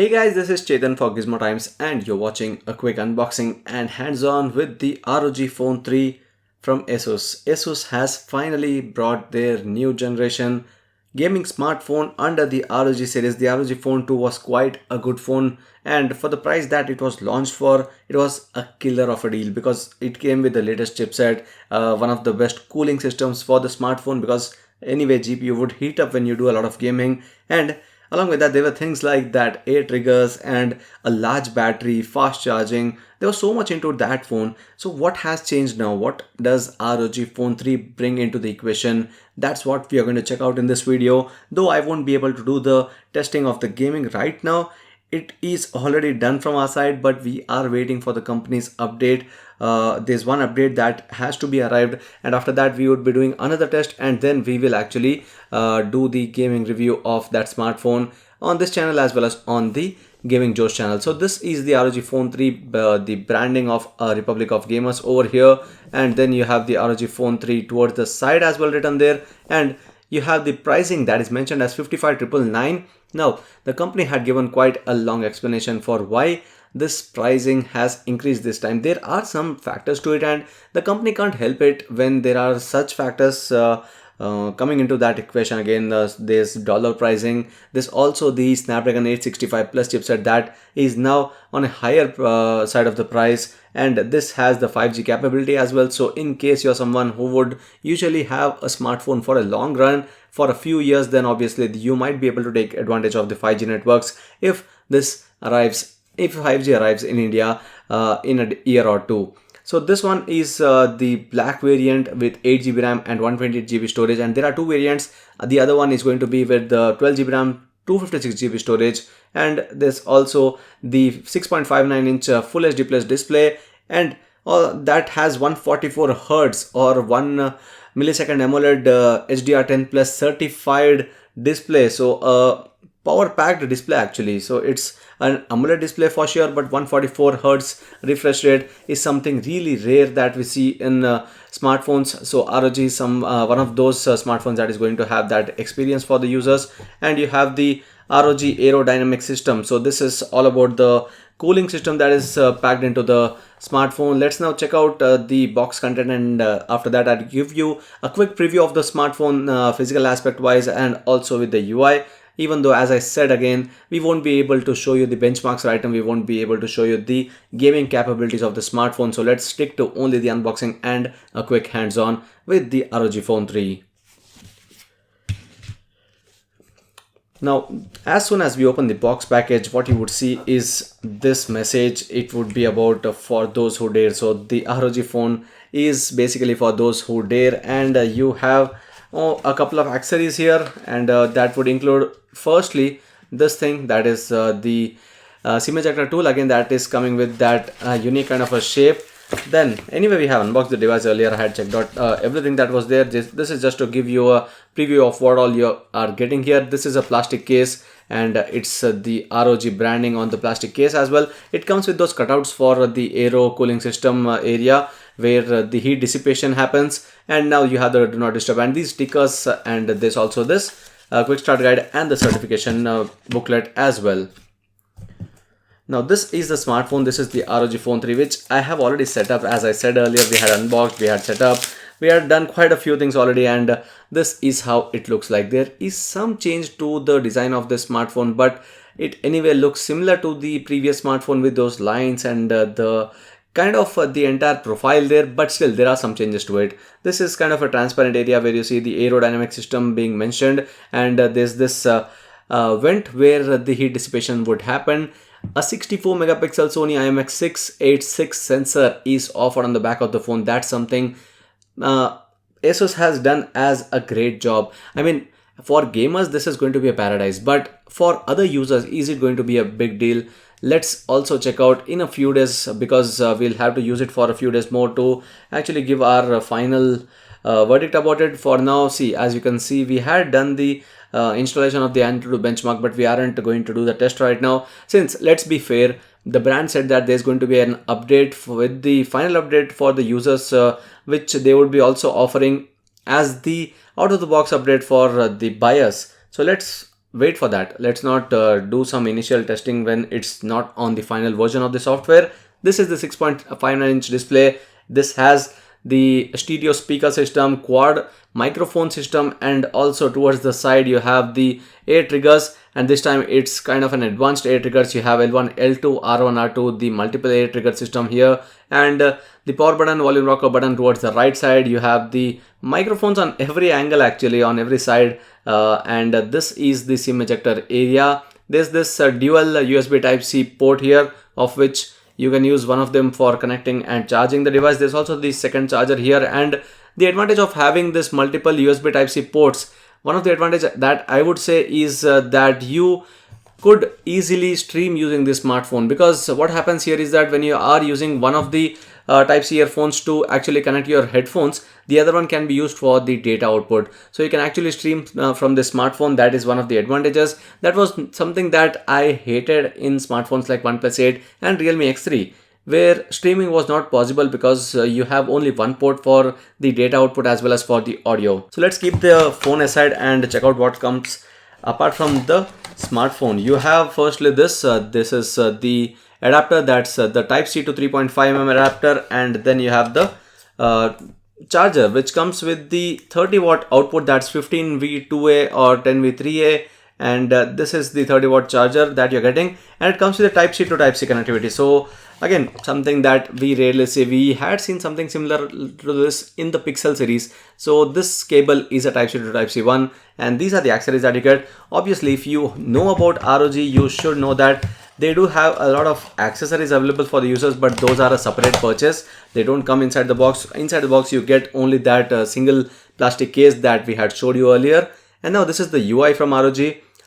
Hey guys, this is Chetan for Gizmo Times and you're watching a quick unboxing and hands-on with the ROG Phone 3 from ASUS. ASUS has finally brought their new generation gaming smartphone under the ROG series. The ROG Phone 2 was quite a good phone, and for the price that it was launched for, it was a killer of a deal because it came with the latest chipset, one of the best cooling systems for the smartphone because anyway GPU would heat up when you do a lot of gaming, and along with that, there were things like that 8 triggers and a large battery, fast charging. There was so much into that phone. So what has changed now? What does ROG Phone 3 bring into the equation? That's what we are going to check out in this video. Though I won't be able to do the testing of the gaming right now, it is already done from our side, but we are waiting for the company's update. There's one update that has to be arrived, and after that we would be doing another test, and then we will actually do the gaming review of that smartphone on this channel as well as on the Gaming Josh channel. So this is the ROG Phone 3, the branding of Republic of Gamers over here, and then you have the ROG Phone 3 towards the side as well written there, and you have the pricing that is mentioned as 55,999. Now, the company had given quite a long explanation for why this pricing has increased this time. There are some factors to it, and the company can't help it when there are such factors coming into that equation. Again, there's dollar pricing. There's also the Snapdragon 865 plus chipset that is now on a higher side of the price, and this has the 5G capability as well. So in case you're someone who would usually have a smartphone for a long run, for a few years, then obviously you might be able to take advantage of the 5G networks if 5G arrives in India in a year or two. So this one is the black variant with 8 GB RAM and 128 GB storage, and there are two variants. The other one is going to be with the 12 GB RAM, 256 GB storage, and there's also the 6.59-inch Full HD Plus display, and that has 144 Hz or 1 millisecond AMOLED HDR10 plus certified display. So power packed display actually. So it's an AMOLED display for sure, but 144 Hz refresh rate is something really rare that we see in smartphones. So ROG is one of those smartphones that is going to have that experience for the users. And you have the ROG aerodynamic system. So this is all about the cooling system that is packed into the smartphone. Let's now check out the box content, and after that I'll give you a quick preview of the smartphone physical aspect wise and also with the UI. Even though, as I said again, we won't be able to show you the benchmarks right now, we won't be able to show you the gaming capabilities of the smartphone. So let's stick to only the unboxing and a quick hands-on with the ROG Phone 3. Now, as soon as we open the box package, what you would see is this message. It would be about for those who dare. So the ROG Phone is basically for those who dare, and you have a couple of accessories here, and that would include firstly this thing that is the SIM ejector tool. Again, that is coming with that unique kind of a shape. Then anyway, we have unboxed the device earlier. I had checked out everything that was there. This is just to give you a preview of what all you are getting here. This is a plastic case, and it's the ROG branding on the plastic case as well. It comes with those cutouts for the aero cooling system area where the heat dissipation happens, and now you have the do not disturb and these stickers, and there's also this quick start guide and the certification booklet as well. Now this is the smartphone. This is the ROG Phone 3, which I have already set up. As I said earlier, we had unboxed, we had set up, we had done quite a few things already, and this is how it looks like. There is some change to the design of this smartphone, but it anyway looks similar to the previous smartphone with those lines and the kind of the entire profile there, but still there are some changes to it. This is kind of a transparent area where you see the aerodynamic system being mentioned, and there's this vent where the heat dissipation would happen. A 64 megapixel Sony IMX686 sensor is offered on the back of the phone. That's something ASUS has done as a great job. I mean, for gamers this is going to be a paradise, but for other users is it going to be a big deal? Let's also check out in a few days, because we'll have to use it for a few days more to actually give our final verdict about it. For now, see, as you can see, we had done the installation of the Antutu benchmark, but we aren't going to do the test right now, since, let's be fair, the brand said that there's going to be an update with the final update for the users, which they would be also offering as the out of the box update for the buyers. So let's wait for that. Let's not do some initial testing when it's not on the final version of the software. This is the 6.59-inch display. This has the stereo speaker system, quad microphone system, and also towards the side you have the air triggers, and this time it's kind of an advanced air triggers. You have L1, L2, R1, R2, the multiple air trigger system here, and the power button, volume rocker button towards the right side. You have the microphones on every angle, actually on every side, and this is the SIM ejector area. There's this dual USB Type-C port here, of which you can use one of them for connecting and charging the device. There's also the second charger here, and the advantage of having this multiple USB Type-C ports, one of the advantage that I would say is that you could easily stream using this smartphone, because what happens here is that when you are using one of the Type-C earphones to actually connect your headphones, the other one can be used for the data output. So you can actually stream from the smartphone. That is one of the advantages. That was something that I hated in smartphones like OnePlus 8 and Realme X3, where streaming was not possible because you have only one port for the data output as well as for the audio. So let's keep the phone aside and check out what comes apart from the smartphone. You have firstly this is the adapter, that's the Type-C to 3.5mm adapter, and then you have the charger, which comes with the 30-watt output, that's 15V2A or 10V3A, and this is the 30-watt charger that you're getting, and it comes with a Type-C to Type-C connectivity. So again, something that we rarely see. We had seen something similar to this in the Pixel series. So this cable is a Type-C to Type-C one, and these are the accessories that you get. Obviously, if you know about ROG, you should know that they do have a lot of accessories available for the users, but those are a separate purchase. They don't come inside the box. Inside the box, you get only that single plastic case that we had showed you earlier. And now this is the UI from ROG.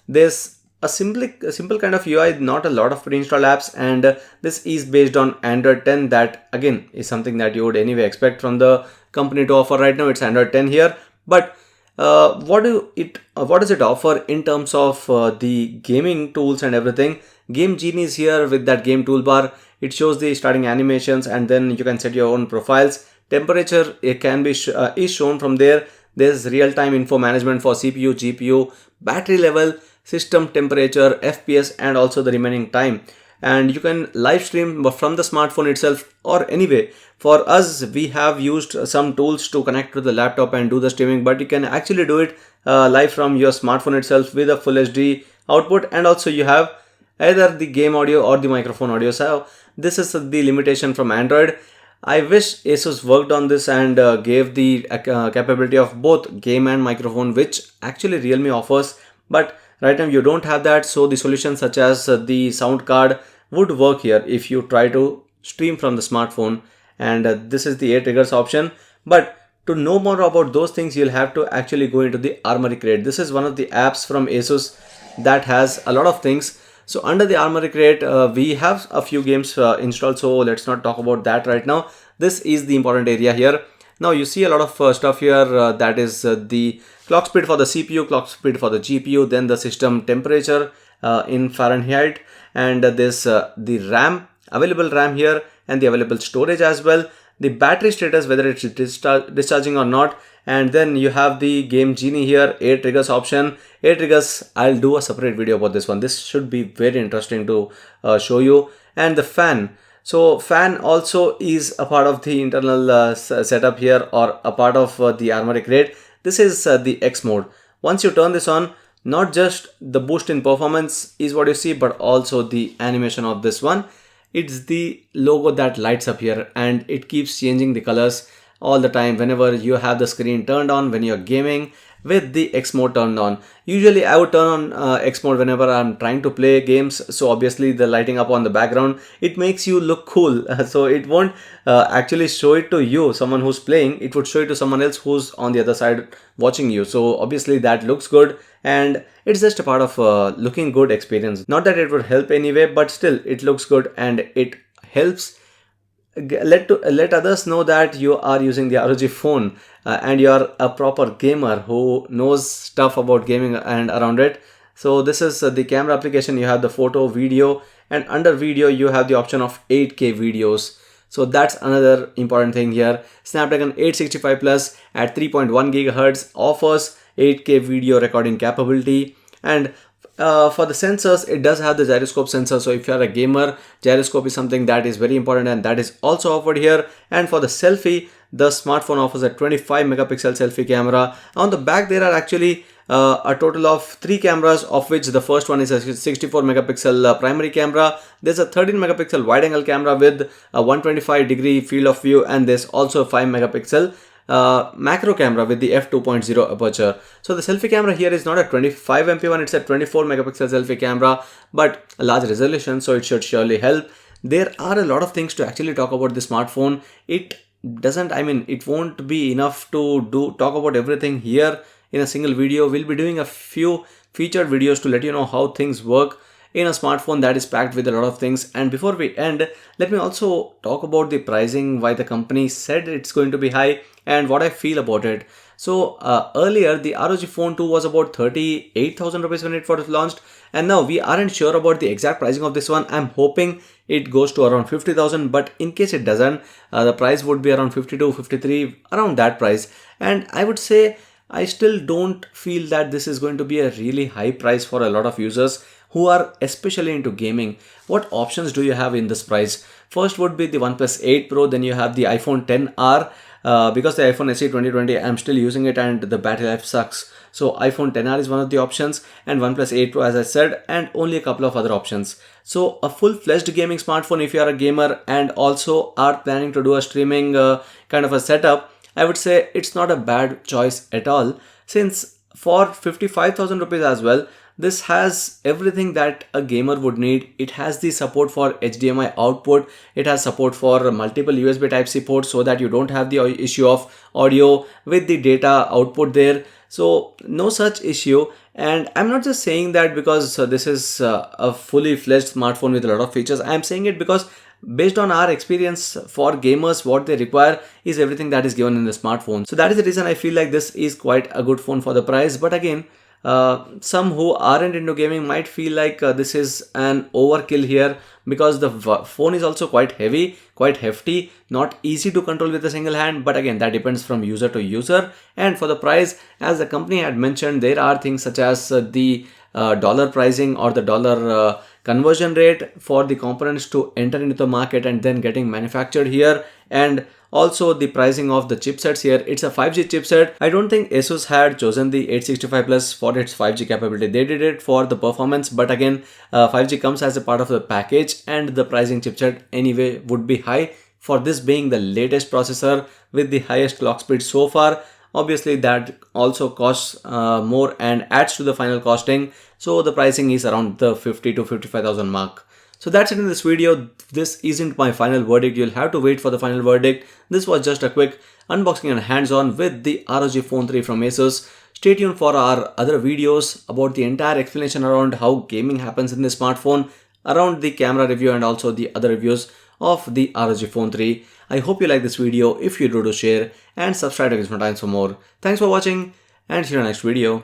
There's a simple kind of UI, not a lot of pre-installed apps, and this is based on Android 10. That again is something that you would anyway expect from the company to offer. Right now it's Android 10 here, but what does it offer in terms of the gaming tools and everything? Game Genie is here with that game toolbar. It shows the starting animations, and then you can set your own profiles. Temperature, it can be is shown from there. There's real-time info management for CPU, GPU, battery level, system temperature, FPS, and also the remaining time. And you can live stream from the smartphone itself, or anyway, for us, we have used some tools to connect to the laptop and do the streaming, but you can actually do it live from your smartphone itself with a full HD output, and also you have either the game audio or the microphone audio. So this is the limitation from Android. I wish Asus worked on this and gave the capability of both game and microphone, which actually Realme offers, but right now you don't have that. So the solutions such as the sound card would work here if you try to stream from the smartphone, and this is the air triggers option. But to know more about those things, you'll have to actually go into the Armoury Crate. This is one of the apps from Asus that has a lot of things. So under the Armoury Crate, we have a few games installed, so let's not talk about that right now. This is the important area here. Now you see a lot of stuff here, that is the clock speed for the CPU, clock speed for the GPU, then the system temperature in Fahrenheit, and there's the RAM, available RAM here, and the available storage as well, the battery status, whether it's discharging or not, and then you have the Game Genie here, air triggers option. Air triggers, I'll do a separate video about this one. This should be very interesting to show you. And the fan. So fan also is a part of the internal setup here, or a part of the Armoury Crate. This is the X mode. Once you turn this on, not just the boost in performance is what you see, but also the animation of this one. It's the logo that lights up here, and it keeps changing the colors all the time whenever you have the screen turned on when you're gaming with the X mode turned on. Usually I would turn on X mode whenever I'm trying to play games, so obviously the lighting up on the background, it makes you look cool. So it won't actually show it to you, someone who's playing, it would show it to someone else who's on the other side watching you. So obviously that looks good, and it's just a part of looking good experience. Not that it would help anyway, but still it looks good, and it helps let others know that you are using the ROG phone and you are a proper gamer who knows stuff about gaming and around it. So this is the camera application. You have the photo, video, and under video you have the option of 8K videos. So that's another important thing here. Snapdragon 865 Plus at 3.1 GHz offers 8K video recording capability, and for the sensors, it does have the gyroscope sensor. So if you are a gamer, gyroscope is something that is very important, and that is also offered here. And for the selfie, the smartphone offers a 25 megapixel selfie camera. On the back, there are actually a total of 3 cameras, of which the first one is a 64 megapixel primary camera. There's a 13 megapixel wide angle camera with a 125-degree field of view, and there's also a 5 megapixel macro camera with the f2.0 aperture. So the selfie camera here is not a 25 MP one, it's a 24 megapixel selfie camera, but a large resolution, so it should surely help. There are a lot of things to actually talk about the smartphone. It won't be enough to talk about everything here in a single video. We'll be doing a few featured videos to let you know how things work in a smartphone that is packed with a lot of things. And before we end, let me also talk about the pricing, why the company said it's going to be high, and what I feel about it. So earlier the ROG Phone 2 was about 38,000 rupees when it was launched, and now we aren't sure about the exact pricing of this one. I'm hoping it goes to around 50,000, but in case it doesn't, the price would be around 52, 53, around that price. And I would say I still don't feel that this is going to be a really high price for a lot of users who are especially into gaming. What options do you have in this price? First would be the OnePlus 8 Pro, then you have the iPhone XR. Because the iPhone SE 2020, I'm still using it and the battery life sucks. So iPhone XR is one of the options, and OnePlus 8 Pro, as I said, and only a couple of other options. So a full-fledged gaming smartphone, if you are a gamer and also are planning to do a streaming kind of a setup, I would say it's not a bad choice at all, since for 55,000 rupees as well, this has everything that a gamer would need. It has the support for HDMI output. It has support for multiple USB Type-C ports, so that you don't have the issue of audio with the data output there. So no such issue. And I'm not just saying that because this is a fully fledged smartphone with a lot of features. I'm saying it because based on our experience, for gamers, what they require is everything that is given in the smartphone. So that is the reason I feel like this is quite a good phone for the price. But again, some who aren't into gaming might feel like this is an overkill here, because the phone is also quite heavy, quite hefty, not easy to control with a single hand. But again, that depends from user to user. And for the price, as the company had mentioned, there are things such as the dollar pricing or the dollar conversion rate for the components to enter into the market and then getting manufactured here, and also the pricing of the chipsets here. It's a 5G chipset. I don't think Asus had chosen the 865 Plus for its 5G capability. They did it for the performance, but again, 5G comes as a part of the package, and the pricing chipset anyway would be high for this being the latest processor with the highest clock speed so far. Obviously that also costs more and adds to the final costing. So the pricing is around the 50 to 55,000 mark. So that's it in this video. This isn't my final verdict. You'll have to wait for the final verdict. This was just a quick unboxing and hands-on with the ROG Phone 3 from Asus. Stay tuned for our other videos about the entire explanation around how gaming happens in the smartphone, around the camera review, and also the other reviews of the ROG Phone 3. I hope you like this video. If you do, share and subscribe to Gizmo Times for more. Thanks for watching, and see you in the next video.